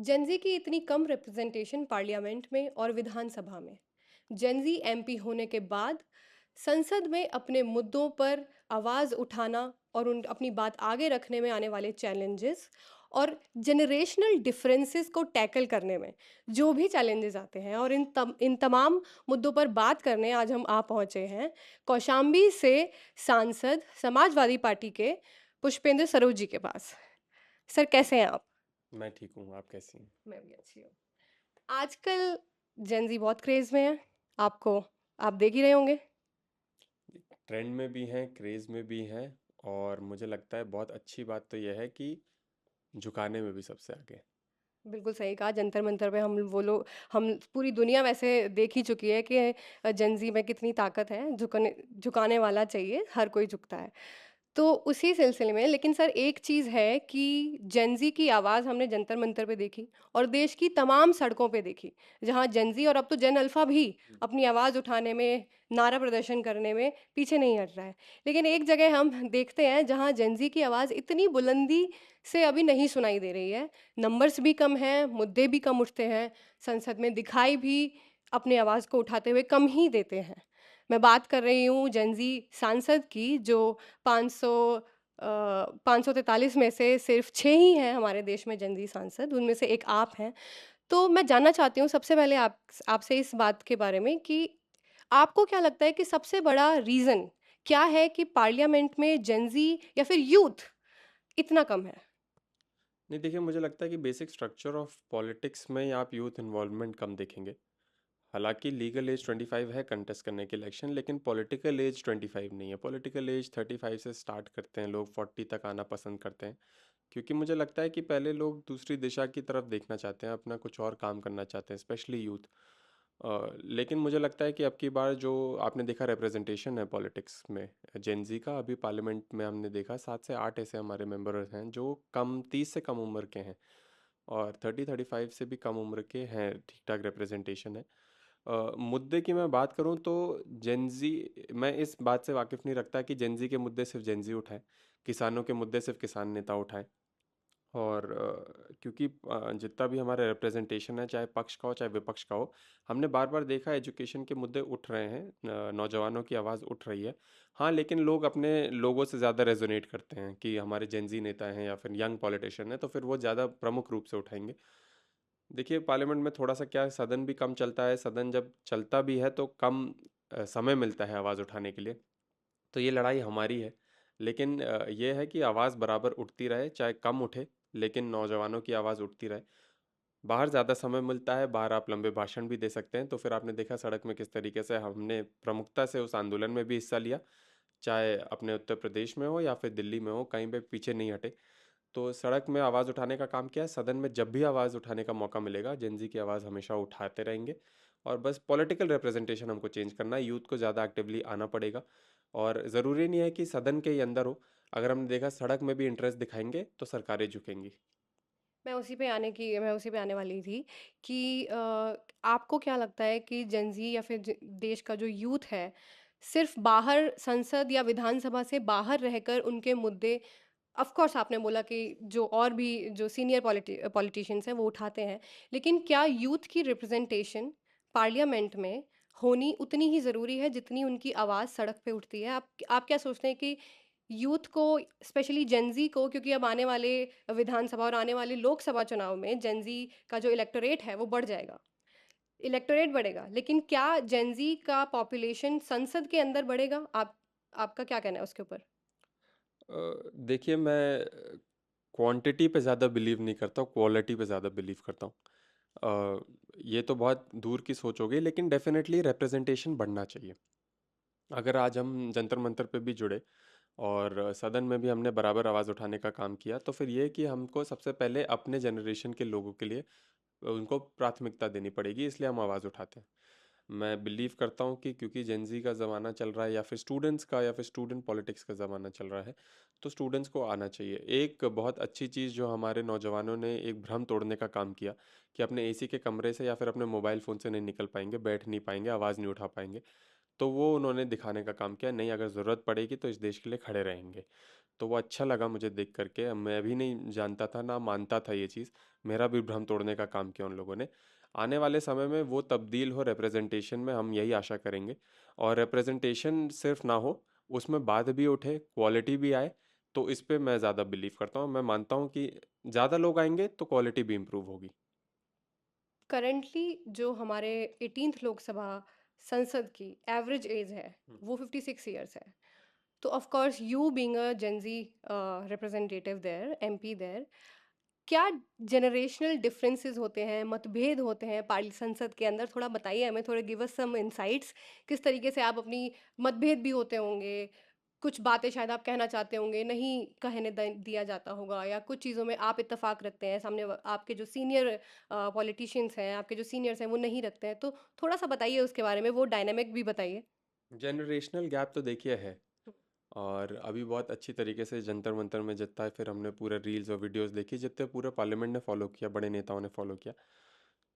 Gen Z की इतनी कम representation parliament में और विधानसभा में। जेनजी एमपी होने के बाद संसद में अपने मुद्दों पर आवाज़ उठाना और उन अपनी बात आगे रखने में आने वाले चैलेंजेस और जनरेशनल डिफरेंसेस को टैकल करने में जो भी चैलेंजेस आते हैं और इन तमाम मुद्दों पर बात करने आज हम आ पहुँचे हैं कौशाम्बी से सांसद समाजवादी पार्टी के पुष्पेंद्र सरोज जी के पास। सर कैसे हैं आप? मैं ठीक हूँ, आप कैसी हैं? मैं भी अच्छी हूँ। आजकल जेन ज़ी बहुत क्रेज़ में है, आपको आप देख ही रहे होंगे। ट्रेंड में भी हैं, क्रेज़ में भी हैं और मुझे लगता है बहुत अच्छी बात तो यह है कि झुकाने में भी सबसे आगे हैं। बिल्कुल सही कहा, जंतर मंतर पे हम पूरी दुनिया वैसे देख ही चुकी है कि जेन ज़ी में कितनी ताकत है, झुकाने वाला चाहिए, हर कोई झुकता है। तो उसी सिलसिले में लेकिन सर एक चीज़ है कि जेन ज़ी की आवाज़ हमने जंतर मंतर पे देखी और देश की तमाम सड़कों पे देखी, जहाँ जेन ज़ी और अब तो जेन अल्फ़ा भी अपनी आवाज़ उठाने में, नारा प्रदर्शन करने में पीछे नहीं हट रहा है। लेकिन एक जगह हम देखते हैं जहाँ जेन ज़ी की आवाज़ इतनी बुलंदी से अभी नहीं सुनाई दे रही है, नंबर्स भी कम हैं, मुद्दे भी कम उठते हैं, संसद में दिखाई भी अपनी आवाज़ को उठाते हुए कम ही देते हैं। मैं बात कर रही हूँ जेन ज़ी सांसद की जो 500 543 में से सिर्फ 6 ही हैं हमारे देश में जेन ज़ी सांसद, उनमें से एक आप हैं। तो मैं जानना चाहती हूँ सबसे पहले आपसे इस बात के बारे में कि आपको क्या लगता है कि सबसे बड़ा रीज़न क्या है कि पार्लियामेंट में जेन ज़ी या फिर यूथ इतना कम है? नहीं देखिए, मुझे लगता है कि बेसिक स्ट्रक्चर ऑफ पॉलिटिक्स में आप यूथ इन्वॉल्वमेंट कम देखेंगे। हालांकि लीगल एज 25 है कंटेस्ट करने के इलेक्शन, लेकिन पॉलिटिकल एज 25 नहीं है। पॉलिटिकल एज 35 से स्टार्ट करते हैं लोग, 40 तक आना पसंद करते हैं। क्योंकि मुझे लगता है कि पहले लोग दूसरी दिशा की तरफ देखना चाहते हैं, अपना कुछ और काम करना चाहते हैं, स्पेशली यूथ। लेकिन मुझे लगता है कि अब की बार जो आपने देखा रिप्रेजेंटेशन है पॉलिटिक्स में जेनजी का, अभी पार्लियामेंट में हमने देखा 7 से 8 ऐसे हमारे मेंबर्स हैं जो कम 30 से कम उम्र के हैं और 30-35 से भी कम उम्र के हैं। ठीक ठाक रिप्रेजेंटेशन है। मुद्दे की मैं बात करूं तो जेनजी, मैं इस बात से वाकिफ़ नहीं रखता कि जेनजी के मुद्दे सिर्फ जेनजी उठाए, किसानों के मुद्दे सिर्फ किसान नेता उठाए। और क्योंकि जितना भी हमारा रिप्रेजेंटेशन है, चाहे पक्ष का हो चाहे विपक्ष का हो, हमने बार बार देखा एजुकेशन के मुद्दे उठ रहे हैं, नौजवानों की आवाज़ उठ रही है। हाँ, लेकिन लोग अपने लोगों से ज़्यादा रेजोनेट करते हैं कि हमारे जेंजी नेता हैं या फिर यंग पॉलिटिशियन है, तो फिर वो ज़्यादा प्रमुख रूप से उठाएंगे। देखिए, पार्लियामेंट में थोड़ा सा क्या है, सदन भी कम चलता है, सदन जब चलता भी है तो कम समय मिलता है आवाज़ उठाने के लिए। तो ये लड़ाई हमारी है। लेकिन ये है कि आवाज़ बराबर उठती रहे, चाहे कम उठे, लेकिन नौजवानों की आवाज़ उठती रहे। बाहर ज़्यादा समय मिलता है, बाहर आप लंबे भाषण भी दे सकते हैं, तो फिर आपने देखा सड़क में किस तरीके से हमने प्रमुखता से उस आंदोलन में भी हिस्सा लिया, चाहे अपने उत्तर प्रदेश में हो या फिर दिल्ली में हो, कहीं पे पीछे नहीं हटे। तो सड़क में आवाज़ उठाने का काम किया है, सदन में जब भी आवाज़ उठाने का मौका मिलेगा, जेन ज़ी की आवाज़ हमेशा उठाते रहेंगे। और बस पॉलिटिकल रिप्रेजेंटेशन हमको चेंज करना है, यूथ को ज़्यादा एक्टिवली आना पड़ेगा। और ज़रूरी नहीं है कि सदन के ही अंदर हो, अगर हमने देखा सड़क में भी इंटरेस्ट दिखाएंगे तो सरकारें झुकेंगी। मैं उसी पे आने वाली थी कि आपको क्या लगता है कि जेन ज़ी या फिर देश का जो यूथ है सिर्फ बाहर संसद या विधानसभा से बाहर रहकर उनके मुद्दे ऑफ कोर्स आपने बोला कि जो और भी जो सीनियर पॉलिटिशियंस हैं वो उठाते हैं, लेकिन क्या यूथ की रिप्रेजेंटेशन पार्लियामेंट में होनी उतनी ही ज़रूरी है जितनी उनकी आवाज़ सड़क पे उठती है? आप क्या सोचते हैं कि यूथ को, स्पेशली जेन ज़ी को, क्योंकि अब आने वाले विधानसभा और आने वाले लोकसभा चुनाव में जेन ज़ी का जो इलेक्टोरेट है वो बढ़ जाएगा, इलेक्टोरेट बढ़ेगा, लेकिन क्या जेन ज़ी का पॉपुलेशन संसद के अंदर बढ़ेगा? आपका क्या कहना है उसके ऊपर? देखिए, मैं क्वांटिटी पे ज़्यादा बिलीव नहीं करता हूँ, क्वालिटी पे ज़्यादा बिलीव करता हूँ। ये तो बहुत दूर की सोच हो गई, लेकिन डेफिनेटली रिप्रेजेंटेशन बढ़ना चाहिए। अगर आज हम जंतर मंतर पे भी जुड़े और सदन में भी हमने बराबर आवाज़ उठाने का काम किया, तो फिर ये कि हमको सबसे पहले अपने जनरेशन के लोगों के लिए उनको प्राथमिकता देनी पड़ेगी, इसलिए हम आवाज़ उठाते हैं। मैं बिलीव करता हूँ कि क्योंकि जेनजी का ज़माना चल रहा है या फिर स्टूडेंट्स का या फिर स्टूडेंट पॉलिटिक्स का ज़माना चल रहा है, तो स्टूडेंट्स को आना चाहिए। एक बहुत अच्छी चीज़ जो हमारे नौजवानों ने एक भ्रम तोड़ने का काम किया कि अपने एसी के कमरे से या फिर अपने मोबाइल फ़ोन से नहीं निकल पाएंगे, बैठ नहीं पाएंगे, आवाज़ नहीं उठा पाएंगे, तो वो उन्होंने दिखाने का काम किया, नहीं अगर ज़रूरत पड़ेगी तो इस देश के लिए खड़े रहेंगे। तो वो अच्छा लगा मुझे देख करके। मैं भी नहीं जानता था ना मानता था ये चीज़। मेरा भी भ्रम तोड़ने का काम किया उन लोगों ने। आने वाले समय में वो तब्दील हो रिप्रेजेंटेशन में, हम यही आशा करेंगे। और रिप्रेजेंटेशन सिर्फ ना हो, उसमें बात भी उठे, क्वालिटी भी आए। तो इस पे मैं ज़्यादा बिलीव करता हूँ। मैं मानता हूँ कि ज़्यादा लोग आएंगे तो क्वालिटी भी इम्प्रूव होगी। करंटली जो हमारे 18th लोकसभा संसद की एवरेज एज है हम्म। वो 56 ईयर्स है। तो of course you being a Gen Z representative there, MP there, क्या जनरेशनल डिफरेंसेस होते हैं, मतभेद होते हैं पार्ली संसद के अंदर? थोड़ा बताइए हमें, थोड़े गिव अस सम इनसाइट्स। किस तरीके से आप अपनी मतभेद भी होते होंगे, कुछ बातें शायद आप कहना चाहते होंगे नहीं कहने दिया जाता होगा, या कुछ चीज़ों में आप इत्तेफाक रखते हैं, सामने आपके जो सीनियर पॉलिटिशियंस हैं, आपके जो सीनियर्स हैं वो नहीं रखते हैं, तो थोड़ा सा बताइए उसके बारे में, वो डायनामिक भी बताइए। जनरेशनल गैप तो देखिए है। और अभी बहुत अच्छी तरीके से जंतर मंतर में जितना फिर हमने पूरे रील्स और वीडियोस देखी, जितने पूरे पार्लियामेंट ने फॉलो किया, बड़े नेताओं ने फॉलो किया।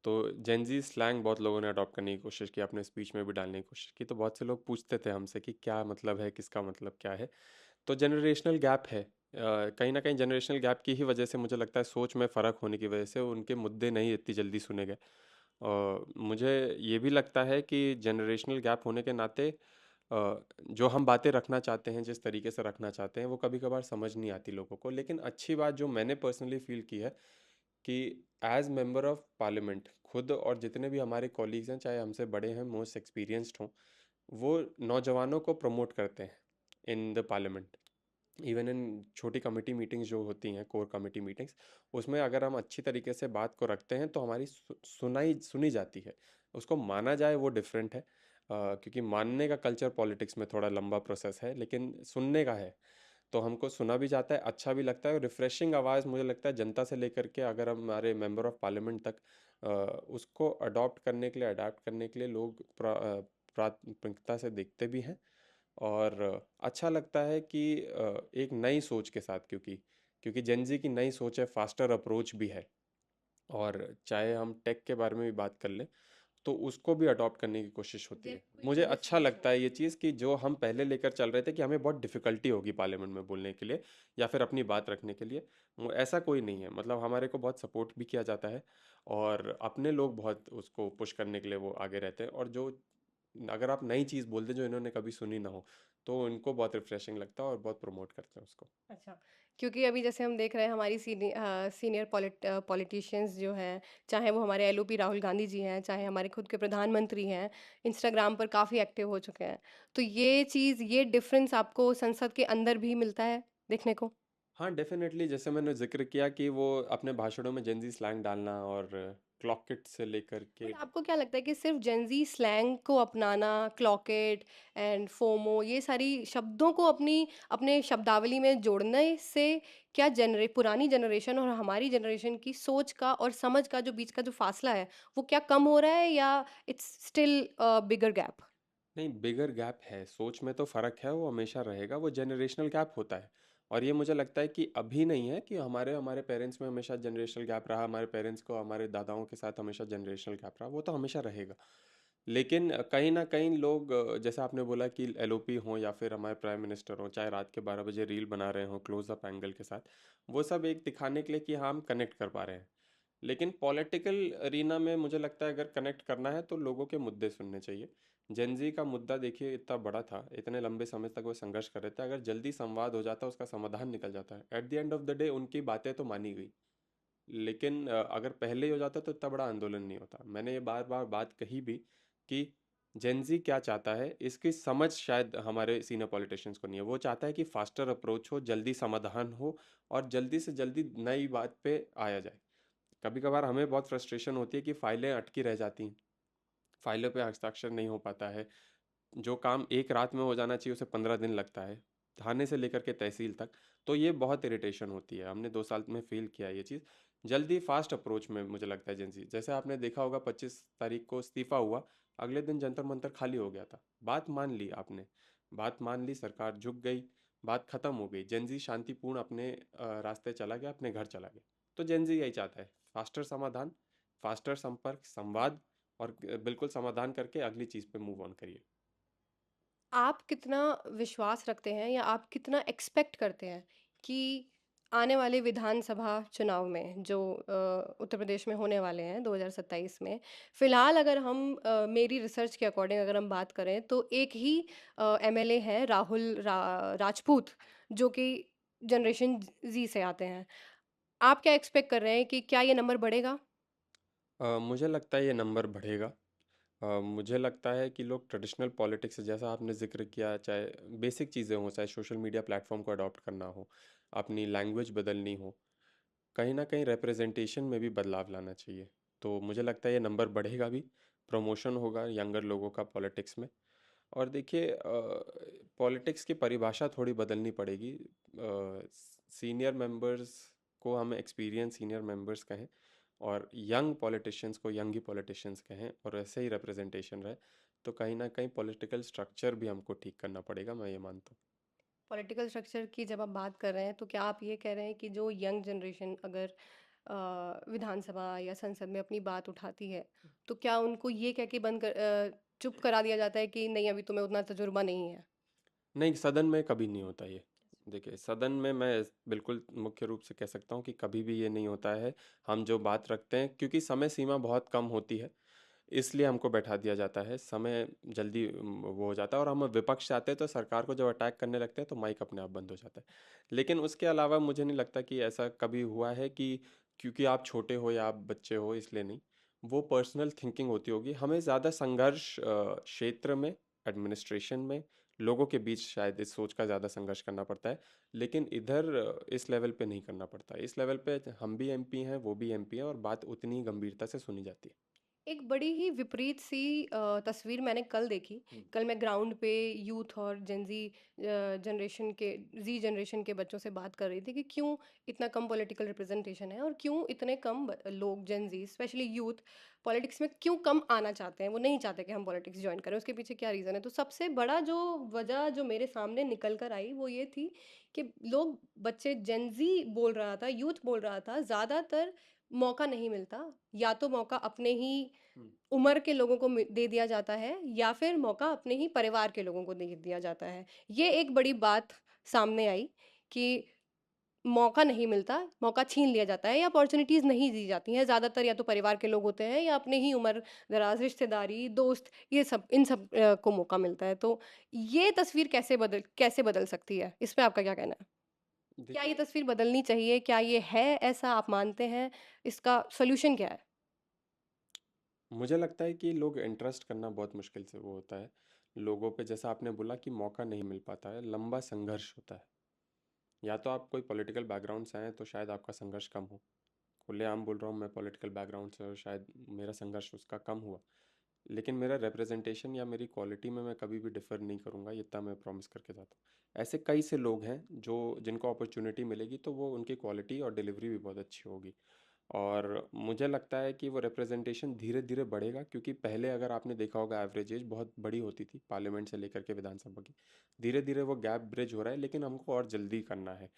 तो जेंजी स्लैंग बहुत लोगों ने अडॉप्ट करने की कोशिश की, अपने स्पीच में भी डालने की कोशिश की। तो बहुत से लोग पूछते थे हमसे कि क्या मतलब है, किसका मतलब क्या है। तो जनरेशनल गैप है। कहीं ना कहीं जनरेशनल गैप की ही वजह से मुझे लगता है, सोच में फ़र्क होने की वजह से उनके मुद्दे नहीं इतनी जल्दी सुने गए। मुझे ये भी लगता है कि जनरेशनल गैप होने के नाते जो हम बातें रखना चाहते हैं, जिस तरीके से रखना चाहते हैं, वो कभी कभार समझ नहीं आती लोगों को। लेकिन अच्छी बात जो मैंने पर्सनली फील की है कि एज मेंबर ऑफ पार्लियामेंट, खुद और जितने भी हमारे कॉलीग्स हैं, चाहे हमसे बड़े हैं, मोस्ट एक्सपीरियंस्ड हों, वो नौजवानों को प्रमोट करते हैं in the parliament. Even in छोटी कमेटी मीटिंग्स जो होती हैं, कोर कमेटी मीटिंग्स, उसमें अगर हम अच्छी तरीके से बात को रखते हैं तो हमारी सुनी जाती है। उसको माना जाए वो डिफरेंट है। क्योंकि मानने का कल्चर पॉलिटिक्स में थोड़ा लंबा प्रोसेस है, लेकिन सुनने का है। तो हमको सुना भी जाता है, अच्छा भी लगता है। और रिफ्रेशिंग आवाज़ मुझे लगता है जनता से लेकर के अगर हम हमारे मेंबर ऑफ पार्लियामेंट तक उसको अडॉप्ट करने के लिए, अडाप्ट करने के लिए लोग प्राथमिकता से देखते भी हैं। और अच्छा लगता है कि एक नई सोच के साथ, क्योंकि क्योंकि जेनजी की नई सोच है, फास्टर अप्रोच भी है। और चाहे हम टेक के बारे में भी बात कर लें, तो उसको भी अडॉप्ट करने की कोशिश होती है। मुझे अच्छा लगता है ये चीज़ कि जो हम पहले लेकर चल रहे थे कि हमें बहुत डिफ़िकल्टी होगी पार्लियामेंट में बोलने के लिए या फिर अपनी बात रखने के लिए, ऐसा कोई नहीं है। मतलब हमारे को बहुत सपोर्ट भी किया जाता है। और अपने लोग बहुत उसको पुश करने के लिए वो आगे रहते हैं। और जो अगर आप नई चीज़ बोलते हैं जो इन्होंने कभी सुनी ना हो, तो इनको बहुत रिफ्रेशिंग लगता है और बहुत प्रमोट करते हैं उसको। अच्छा, क्योंकि अभी जैसे हम देख रहे हैं हमारी सीनियर पॉलिटिशियंस जो हैं, चाहे वो हमारे एलओपी राहुल गांधी जी हैं, चाहे हमारे खुद के प्रधानमंत्री हैं, इंस्टाग्राम पर काफ़ी एक्टिव हो चुके हैं। तो ये चीज़, ये डिफरेंस आपको संसद के अंदर भी मिलता है देखने को? हाँ, डेफ़िनेटली। जैसे मैंने ज़िक्र किया कि वो अपने भाषणों में जेनज़ी स्लैंग डालना और क्लॉक इट से लेकर के। बट आपको क्या लगता है कि सिर्फ जेंजी स्लैंग को अपनाना, क्लॉकेट एंड फोमो, ये सारी शब्दों को अपनी अपने शब्दावली में जोड़ने से क्या पुरानी जनरेशन और हमारी जनरेशन की सोच का और समझ का जो बीच का जो फासला है वो क्या कम हो रहा है, या इट्स स्टिल बिगर गैप? नहीं, बिगर गैप है, सोच में तो फ़र्क है, वो हमेशा रहेगा, वो जनरेशनल गैप होता है। और ये मुझे लगता है कि अभी नहीं है कि हमारे हमारे पेरेंट्स में हमेशा जनरेशनल गैप रहा, हमारे पेरेंट्स को हमारे दादाओं के साथ हमेशा जनरेशनल गैप रहा, वो तो हमेशा रहेगा। लेकिन कहीं ना कहीं लोग, जैसे आपने बोला कि एलओपी हों या फिर हमारे प्राइम मिनिस्टर हों, चाहे रात के 12 बजे रील बना रहे हों क्लोज अप एंगल के साथ, वो सब एक दिखाने के लिए कि हाँ हम कनेक्ट कर पा रहे हैं। लेकिन पॉलिटिकल अरीना में मुझे लगता है अगर कनेक्ट करना है तो लोगों के मुद्दे सुनने चाहिए। जेनजी का मुद्दा देखिए इतना बड़ा था, इतने लंबे समय तक वो संघर्ष कर रहे थे। अगर जल्दी संवाद हो जाता, उसका समाधान निकल जाता है, at the end of the day उनकी बातें तो मानी गई। लेकिन अगर पहले ही हो जाता तो इतना बड़ा आंदोलन नहीं होता। मैंने ये बार बार बात कही भी कि जेनजी क्या चाहता है, इसकी समझ शायद हमारे सीनियर पॉलिटिशियंस को नहीं है। वो चाहता है कि फास्टर अप्रोच हो, जल्दी समाधान हो और जल्दी से जल्दी नई बात पे आया जाए। कभी कभार हमें बहुत फ्रस्ट्रेशन होती है कि फाइलें अटकी रह जाती हैं, फाइलों पे हस्ताक्षर नहीं हो पाता है। जो काम एक रात में हो जाना चाहिए उसे 15 दिन लगता है, थाने से लेकर के तहसील तक। तो ये बहुत इरिटेशन होती है, हमने 2 साल में फील किया है ये चीज़। जल्दी फास्ट अप्रोच में मुझे लगता है एजेंसी, जैसे आपने देखा होगा 25 तारीख को इस्तीफा हुआ, अगले दिन जंतर मंतर खाली हो गया था। बात मान ली आपने, बात मान ली, सरकार झुक गई, बात खत्म हो गई, जेंजी शांतिपूर्ण अपने रास्ते चला गया, अपने घर चला गया। तो जेंजी यही चाहता है, फास्टर समाधान, फास्टर संपर्क, संवाद, और बिल्कुल समाधान करके अगली चीज़ पे मूव ऑन करिए। आप कितना विश्वास रखते हैं या आप कितना एक्सपेक्ट करते हैं कि आने वाले विधानसभा चुनाव में जो उत्तर प्रदेश में होने वाले हैं 2027 में, फिलहाल अगर हम मेरी रिसर्च के अकॉर्डिंग अगर हम बात करें तो एक ही एमएलए हैं राजपूत, जो कि जनरेशन जी से आते हैं। आप क्या एक्सपेक्ट कर रहे हैं कि क्या ये नंबर बढ़ेगा? मुझे लगता है ये नंबर बढ़ेगा। मुझे लगता है कि लोग ट्रेडिशनल पॉलिटिक्स जैसा आपने ज़िक्र किया, चाहे बेसिक चीज़ें हों, चाहे सोशल मीडिया प्लेटफॉर्म को अडॉप्ट करना हो, अपनी लैंग्वेज बदलनी हो, कहीं न कहीं रिप्रेजेंटेशन में भी बदलाव लाना चाहिए। तो मुझे लगता है ये नंबर बढ़ेगा भी, प्रमोशन होगा यंगर लोगों का पॉलिटिक्स में। और देखिए पॉलिटिक्स की परिभाषा थोड़ी बदलनी पड़ेगी। सीनियर मेंबर्स को हम एक्सपीरियंस सीनियर मेंबर्स कहें और यंग पॉलिटिशियंस को यंग ही पॉलिटिशियंस कहें और ऐसे ही रिप्रेजेंटेशन रहे, तो कहीं ना कहीं पॉलिटिकल स्ट्रक्चर भी हमको ठीक करना पड़ेगा, मैं ये मानता हूँ। पॉलिटिकल स्ट्रक्चर की जब आप बात कर रहे हैं तो क्या आप ये कह रहे हैं कि जो यंग जनरेशन अगर विधानसभा या संसद में अपनी बात उठाती है, तो क्या उनको ये कह के चुप करा दिया जाता है कि नहीं, अभी तुम्हें उतना तजुर्बा नहीं है? नहीं, सदन में कभी नहीं होता ये। देखिए, सदन में मैं बिल्कुल मुख्य रूप से कह सकता हूँ कि कभी भी ये नहीं होता है। हम जो बात रखते हैं, क्योंकि समय सीमा बहुत कम होती है, इसलिए हमको बैठा दिया जाता है। समय जल्दी वो हो जाता है और हम विपक्ष से आते हैं तो सरकार को जब अटैक करने लगते हैं तो माइक अपने आप बंद हो जाता है। लेकिन उसके अलावा मुझे नहीं लगता कि ऐसा कभी हुआ है कि क्योंकि आप छोटे हो या आप बच्चे हो इसलिए नहीं। वो पर्सनल थिंकिंग होती होगी। हमें ज़्यादा संघर्ष क्षेत्र में, एडमिनिस्ट्रेशन में, लोगों के बीच शायद इस सोच का ज़्यादा संघर्ष करना पड़ता है। लेकिन इधर इस लेवल पे नहीं करना पड़ता। इस लेवल पे हम भी एमपी हैं, वो भी एमपी हैं और बात उतनी ही गंभीरता से सुनी जाती है। एक बड़ी ही विपरीत सी तस्वीर मैंने कल देखी। कल मैं ग्राउंड पे यूथ और जेनजी जनरेशन के जी जनरेशन के बच्चों से बात कर रही थी कि क्यों इतना कम पॉलिटिकल रिप्रेजेंटेशन है और क्यों इतने कम लोग, जेनजी स्पेशली यूथ, पॉलिटिक्स में क्यों कम आना चाहते हैं, वो नहीं चाहते कि हम पॉलिटिक्स ज्वाइन करें, उसके पीछे क्या रीज़न है। तो सबसे बड़ा जो वजह जो मेरे सामने निकल कर आई वो ये थी कि लोग, बच्चे, जेनजी बोल रहा था, यूथ बोल रहा था, ज़्यादातर मौका नहीं मिलता, या तो मौका अपने ही हम्म। उम्र के लोगों को दे दिया जाता है या फिर मौका अपने ही परिवार के लोगों को दे दिया जाता है। ये एक बड़ी बात सामने आई कि मौका नहीं मिलता, मौका छीन लिया जाता है या अपॉर्चुनिटीज़ नहीं दी जाती हैं। ज़्यादातर या तो परिवार के लोग होते हैं या अपने ही उम्र दराज रिश्तेदारी, दोस्त, ये सब, इन सब को मौका मिलता है। तो ये तस्वीर कैसे बदल सकती है? इस पे आपका क्या कहना है? क्या देखिए, ये तस्वीर बदलनी चाहिए? क्या ये है ऐसा, आप मानते हैं? इसका सॉल्यूशन क्या है? मुझे लगता है कि लोग इंटरेस्ट करना बहुत मुश्किल से वो होता है लोगों पे। जैसा आपने बोला कि मौका नहीं मिल पाता है, लंबा संघर्ष होता है। या तो आप कोई पॉलिटिकल बैकग्राउंड से आए तो शायद आपका संघर्ष कम हो। खुलेआम बोल रहा हूँ, मैं पॉलिटिकल बैकग्राउंड से और शायद मेरा संघर्ष उसका कम हुआ। लेकिन मेरा रिप्रेजेंटेशन या मेरी क्वालिटी में मैं कभी भी डिफर नहीं करूँगा, ये इतना मैं प्रॉमिस करके जाता हूँ। ऐसे कई से लोग हैं जो जिनको अपॉर्चुनिटी मिलेगी तो वो उनकी क्वालिटी और डिलीवरी भी बहुत अच्छी होगी। और मुझे लगता है कि वो रिप्रेजेंटेशन धीरे धीरे बढ़ेगा, क्योंकि पहले अगर आपने देखा होगा एवरेज एज बहुत बड़ी होती थी पार्लियामेंट से लेकर के विधानसभा की। धीरे धीरे वो गैप ब्रिज हो रहा है, लेकिन हमको और जल्दी करना है।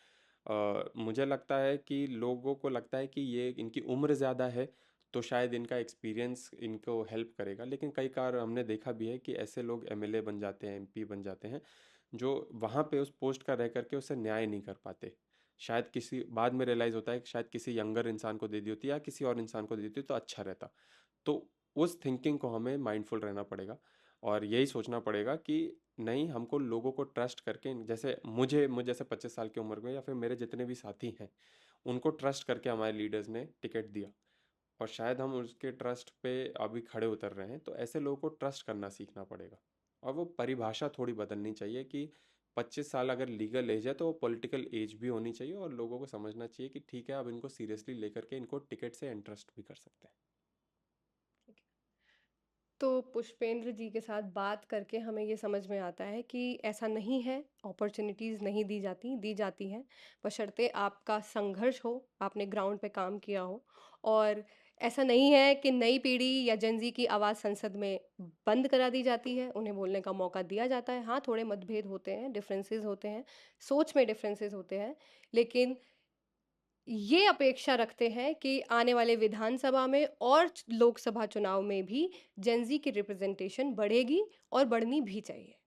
मुझे लगता है कि लोगों को लगता है कि ये इनकी उम्र ज़्यादा है तो शायद इनका एक्सपीरियंस इनको हेल्प करेगा, लेकिन कई बार हमने देखा भी है कि ऐसे लोग एमएलए बन जाते हैं, एमपी बन जाते हैं, जो वहाँ पे उस पोस्ट का रह करके उसे न्याय नहीं कर पाते। शायद किसी बाद में रियलाइज़ होता है कि शायद किसी यंगर इंसान को दे दी होती या किसी और इंसान को दे दी होती तो अच्छा रहता। तो उस थिंकिंग को हमें माइंडफुल रहना पड़ेगा और यही सोचना पड़ेगा कि नहीं, हमको लोगों को ट्रस्ट करके, जैसे मुझे जैसे 25 साल की उम्र में या फिर मेरे जितने भी साथी हैं, उनको ट्रस्ट करके हमारे लीडर्स ने टिकट दिया और शायद हम उसके ट्रस्ट पे अभी खड़े उतर रहे हैं। तो ऐसे लोगों को ट्रस्ट करना सीखना पड़ेगा और वो परिभाषा थोड़ी बदलनी चाहिए कि 25 साल अगर लीगल एज है तो वो पॉलिटिकल एज भी होनी चाहिए और लोगों को समझना चाहिए कि ठीक है, अब इनको सीरियसली लेकर के इनको टिकट से इंटरेस्ट भी कर सकते हैं। तो पुष्पेंद्र जी के साथ बात करके हमें ये समझ में आता है कि ऐसा नहीं है, अपॉर्चुनिटीज़ नहीं दी जाती हैं, बशर्ते आपका संघर्ष हो, आपने ग्राउंड पे काम किया हो। और ऐसा नहीं है कि नई पीढ़ी या जेनजी की आवाज़ संसद में बंद करा दी जाती है, उन्हें बोलने का मौका दिया जाता है। हाँ, थोड़े मतभेद होते हैं, डिफरेंसेस होते हैं, सोच में डिफरेंसेस होते हैं, लेकिन ये अपेक्षा रखते हैं कि आने वाले विधानसभा में और लोकसभा चुनाव में भी जेनजी की रिप्रेजेंटेशन बढ़ेगी और बढ़नी भी चाहिए।